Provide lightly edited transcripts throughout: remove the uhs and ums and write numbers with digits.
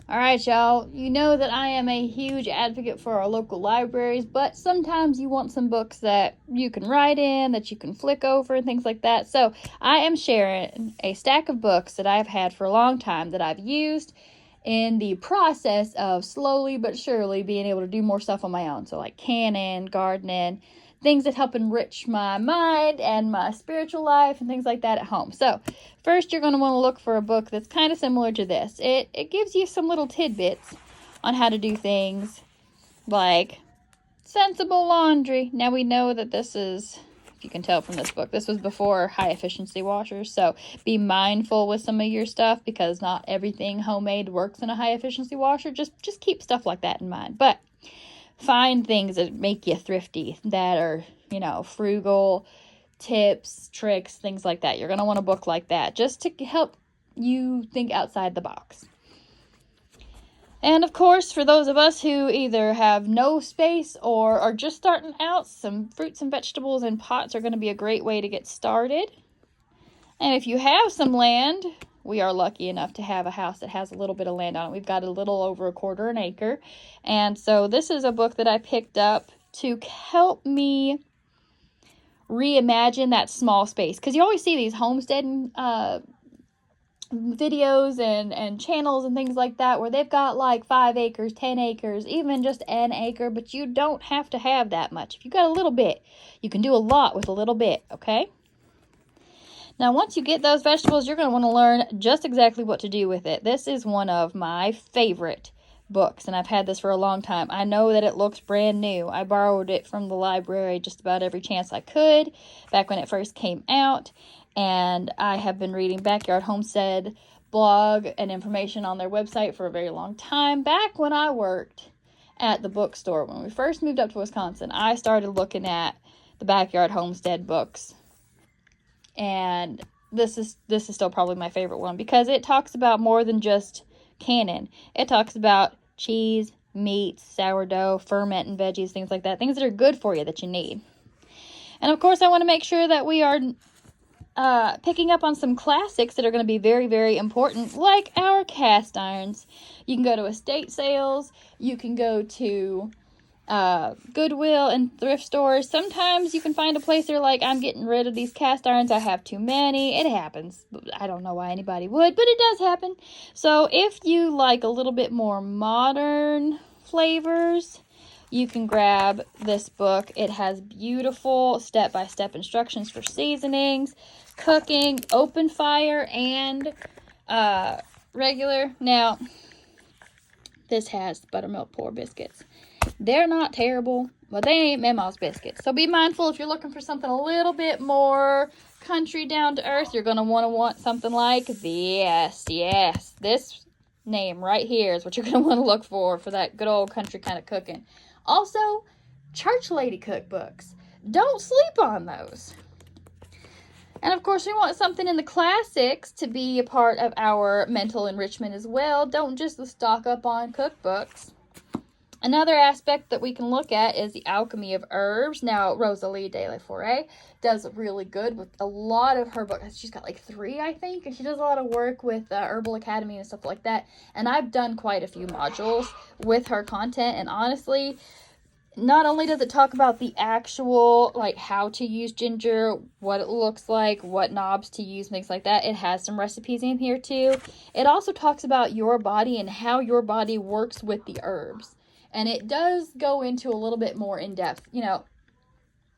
All right, y'all. You know that I am a huge advocate for our local libraries, but sometimes you want some books that you can write in, that you can flick over, and things like that. So I am sharing a stack of books that I've had for a long time that I've used in the process of slowly but surely being able to do more stuff on my own. So, like canning, gardening, things that help enrich my mind and my spiritual life and things like that at home. So, first you're going to want to look for a book that's kind of similar to this. It gives you some little tidbits on how to do things like sensible laundry. Now we know that this is, if you can tell from this book, this was before high efficiency washers. So be mindful with some of your stuff because not everything homemade works in a high efficiency washer. Just keep stuff like that in mind. But find things that make you thrifty, that are, frugal, tips, tricks, things like that. You're going to want a book like that just to help you think outside the box. And of course, for those of us who either have no space or are just starting out, some fruits and vegetables in pots are going to be a great way to get started. And if you have some land, we are lucky enough to have a house that has a little bit of land on it. We've got a little over 1/4 acre. And so this is a book that I picked up to help me reimagine that small space. Because you always see these homesteading videos and channels and things like that where they've got like 5 acres, 10 acres, even just an acre, but you don't have to have that much. If you've got a little bit, you can do a lot with a little bit, okay? Now, once you get those vegetables, you're going to want to learn just exactly what to do with it. This is one of my favorite books, and I've had this for a long time. I know that it looks brand new. I borrowed it from the library just about every chance I could back when it first came out, and I have been reading Backyard Homestead blog and information on their website for a very long time. Back when I worked at the bookstore, when we first moved up to Wisconsin, I started looking at the Backyard Homestead books. And this is still probably my favorite one because it talks about more than just canning. It talks about cheese, meats, sourdough, fermenting veggies, things like that. Things that are good for you that you need. And of course, I want to make sure that we are picking up on some classics that are going to be very, very important, like our cast irons. You can go to estate sales. You can go to Goodwill and thrift stores. Sometimes you can find a place they're like, I'm getting rid of these cast irons. I have too many. It happens. I don't know why anybody would, but it does happen. So if you like a little bit more modern flavors, you can grab this book. It has beautiful step-by-step instructions for seasonings, cooking, open fire, and regular. Now, this has buttermilk pour biscuits. They're not terrible, but they ain't Mama's biscuits. So be mindful if you're looking for something a little bit more country down to earth, you're going to want something like this. Yes, this name right here is what you're going to want to look for that good old country kind of cooking. Also, church lady cookbooks. Don't sleep on those. And of course, we want something in the classics to be a part of our mental enrichment as well. Don't just stock up on cookbooks. Another aspect that we can look at is the alchemy of herbs. Now, Rosalie de la Forêt does really good with a lot of her books. She's got like 3, I think, and she does a lot of work with Herbal Academy and stuff like that. And I've done quite a few modules with her content, and honestly, not only does it talk about the actual, like, how to use ginger, what it looks like, what knobs to use, things like that, it has some recipes in here too. It also talks about your body and how your body works with the herbs. And it does go into a little bit more in depth.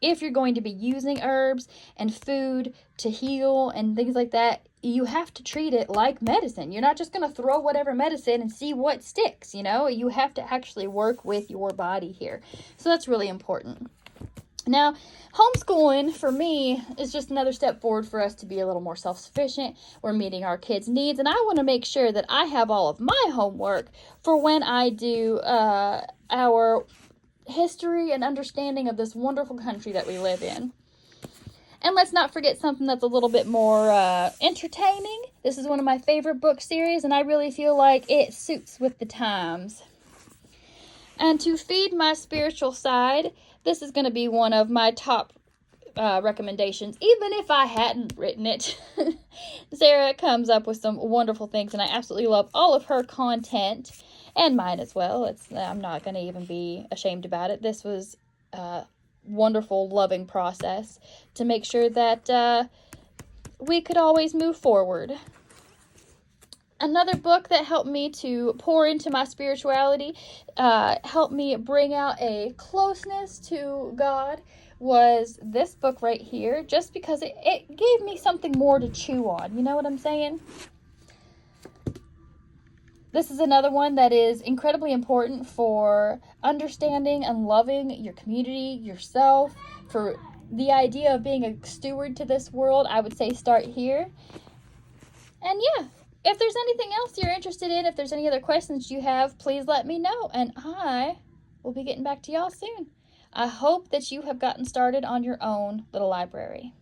If you're going to be using herbs and food to heal and things like that, you have to treat it like medicine. You're not just going to throw whatever medicine and see what sticks, You have to actually work with your body here. So that's really important. Now, homeschooling, for me, is just another step forward for us to be a little more self-sufficient. We're meeting our kids' needs, and I want to make sure that I have all of my homework for when I do our history and understanding of this wonderful country that we live in. And let's not forget something that's a little bit more entertaining. This is one of my favorite book series, and I really feel like it suits with the times. And to feed my spiritual side, this is going to be one of my top recommendations, even if I hadn't written it. Sarah comes up with some wonderful things, and I absolutely love all of her content, and mine as well. I'm not going to even be ashamed about it. This was a wonderful, loving process to make sure that we could always move forward. Another book that helped me to pour into my spirituality, helped me bring out a closeness to God, was this book right here, just because it gave me something more to chew on. You know what I'm saying? This is another one that is incredibly important for understanding and loving your community, yourself, for the idea of being a steward to this world. I would say start here. And yeah, if there's anything else you're interested in, if there's any other questions you have, please let me know, and I will be getting back to y'all soon. I hope that you have gotten started on your own little library.